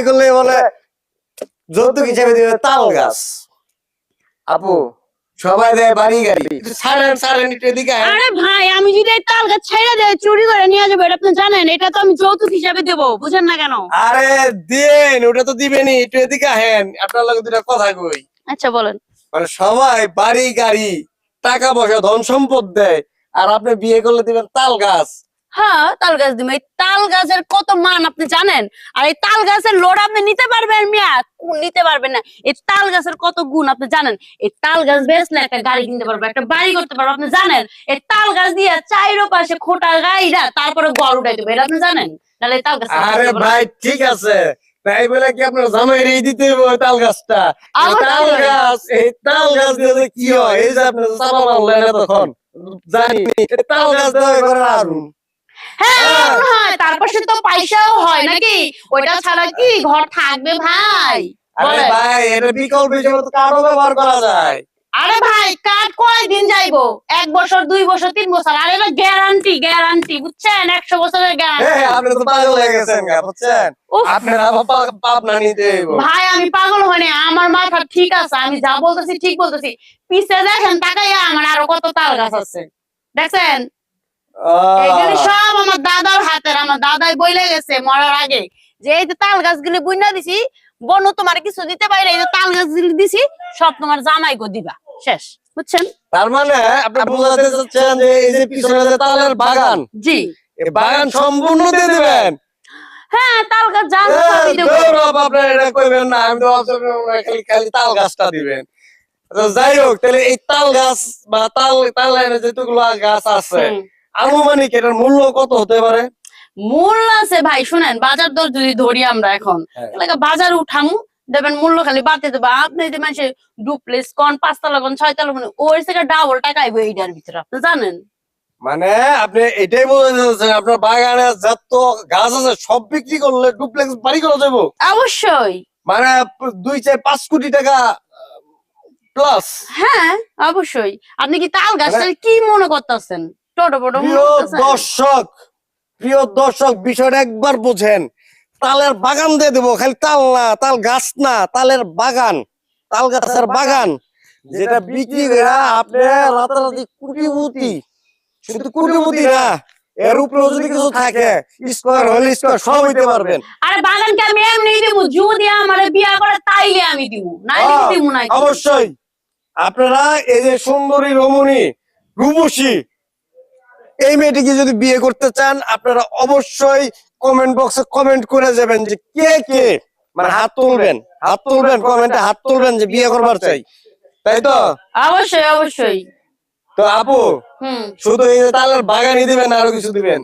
বিয়ে করলে বলে যৌতুক হিসেবে দিবে তাল গাছ। আপু সবাই দেয় বাড়ি গাড়ি, ছাড়েন ছাড়েন একটু এদিকে আয়। আরে ভাই আমি যদি এই তাল গাছ ছেড়ে দেয় চুরি করে নিয়ে যাবো, এটা আপনি জানেন? এটা তো আমি যৌতুক হিসাবে দেবো, বুঝেন না কেন? আরে দেন, ওটা তো দিবেনই, একটু এদিকে আহেন, আপনার লগে দুটা কথা কই। আচ্ছা বলেন। মানে সবাই বাড়ি গাড়ি টাকা পয়সা ধন সম্পদ দেয়, আর আপনি বিয়ে করলে দিবেন তাল গাছ। হ্যাঁ তাল গাছ দিব। এই তাল গাছের কত মান আপনি জানেন? আর এই তাল গাছের লোড আপনি নিতে পারবেন মিয়া? নিতে পারবেন না। এই তাল গাছের কত গুণ আপনি জানেন? এই তাল গাছ বেচলে একটা গাড়ি কিনতে পারবো, একটা বাড়ি করতে পারবো, আপনি জানেন? এই তাল গাছ দিয়ে চাইরো পাশে খোটা গাইরা তারপরে ঘর উঠাই দেবো, এটা আপনি জানেন? তাহলে এই তাল গাছ। আরে ভাই ঠিক আছে, তাই বলে কি আপনার জামাই রেই দিতে হবে ওই তাল গাছটা? এই তাল গাছ দিয়ে যে কি হয়, এই যে আপনি চাপা মারলেন তখন জানি, এই তাল গাছ দেওয়া করে আরুন। হ্যাঁ হয়, তারপর সে তো পয়সাও হয় নাকি? ওইটা ছাড়া কি ঘর থাকবে ভাই? আরে ভাই এটা বিকল্প হিসেবে তো কাঠও ব্যবহার করা যায়। আরে ভাই কাঠ কয়দিন যাইবো? 1 বছর 2 বছর 3 বছর, আর এটা গ্যারান্টি গ্যারান্টি, বুঝছেন? 100 বছরের গ্যারান্টি। আপনি তো পাগল হয়ে গেছেন গা, বুঝছেন? আপনার আবার পাবনা নিতে হইব। ভাই আমি পাগল হইনি, আমার মাথা ঠিক আছে, আমি যা বলতেছি ঠিক বলতেছি। পিছে দেখেন তাকাইয়া, আমার আরো কত তাল গাছ আছে দেখছেন? এইগুলি সব আমার দাদার হাতের, আমার দাদাই বইলে গেছে মরার আগে যে এই যে তাল গাছগুলি বুইনা দিছি, বনু তোমার কিছু দিতে পারে, এই যে তাল গাছগুলি দিছি সব তোমার জামাই গো দিবা, শেষ, বুঝছেন? তার মানে আপনি বোঝাতে চাচ্ছেন যে এই যে পিছনে যে তালের বাগান, জি এই বাগান সম্পূর্ণ দিয়ে দিবেন? হ্যাঁ তাল গাছ যা সবই দেবো। আপনার এটা কইবেন না, আমি তো খালি খালি তাল গাছটা দিবেন। তো যাই হোক, তাহলে এই তাল গাছ বা তালের যেগুলো গাছ আছে, আনুমানিক এটার মূল্য কত হতে পারে? মূল্য আছে ভাই, শুনেন, বাজার দর যদি ধরি আমরা এখন এলাকা বাজার উঠামু, দেবেন মূল্য খালি বাড়তে দেবো। আপনি যে মানুষের ডুপ্লেস কোন 5 তলা কোন 6 তলা, মানে ওই থেকে ডাবল টাকা আইবো এইটার ভিতরে, আপনি জানেন? মানে আপনি এটাই বলতে চাচ্ছেন আপনার বাগানে যত গাছ আছে সব বিক্রি করলে ডুপ্লেক্স বাড়ি করা যাবো? অবশ্যই। মানে 2-4-5 কোটি টাকা প্লাস? হ্যাঁ অবশ্যই। আপনি কি তাল গাছটা কি মনে করতেছেন? ছোট বড় প্রিয় দর্শক বিষয়টা একবার বুঝেন। তালের বাগান দিয়ে দেবো, খালি তাল না, তাল গাছ না, তালের বাগান, তাল গাছের বাগান, যেটা বিক্রি করে আপনি রাতারাতি কোটিপতি। শুধু কোটিপতি না, এর উপরেও যদি কিছু থাকে, স্কয়ার হলে স্কয়ার সব হইতে পারবেন। আরে বাগান কি আমি এমনি দিব? যদি আমারে বিয়া করে তাইলে আমি দিব, নাইলে দিব না। অবশ্যই আপনারা এই যে সুন্দরী রমণী রূপসী এই মেয়েটিকে যদি বিয়ে করতে চান, আপনারা অবশ্যই কমেন্ট বক্সে কমেন্ট করে যাবেন যে কে কে, মানে হাত তুলবেন কমেন্টে হাত তুলবেন যে বিয়ে করবার চাই, তাই তো? অবশ্যই অবশ্যই। তো আপু শুধু এই যে তালের বাগানই দিবেন, আরো কিছু দিবেন?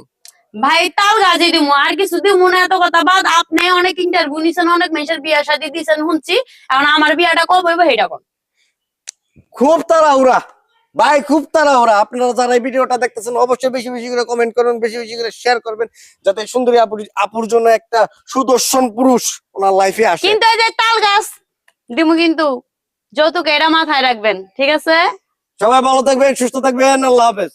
ভাই তাল গাছই দিব, আর কিছু দিব না। এত কথা বাদ, আপনি অনেক ইন্টারভিউ নিছেন, অনেক মেয়ের বিয়া শাদী দিছেন শুনছি, এখন আমার বিয়াটা কবে হইব সেটা কোন? খুব তাড়াহুড়া ভাই, খুব তাড়াহুড়া। আপনারা যারা এই ভিডিওটা দেখতেছেন অবশ্যই বেশি বেশি করে কমেন্ট করুন, বেশি বেশি করে শেয়ার করবেন, যাতে সুন্দরী আপুর জন্য একটা সুদর্শন পুরুষ ওনার লাইফে আসে। কিন্তু এই যে তাল গাছ দিমু, কিন্তু যৌতুক এটা মাথায় রাখবেন, ঠিক আছে? সবাই ভালো থাকবেন, সুস্থ থাকবেন, আল্লাহ হাফেজ।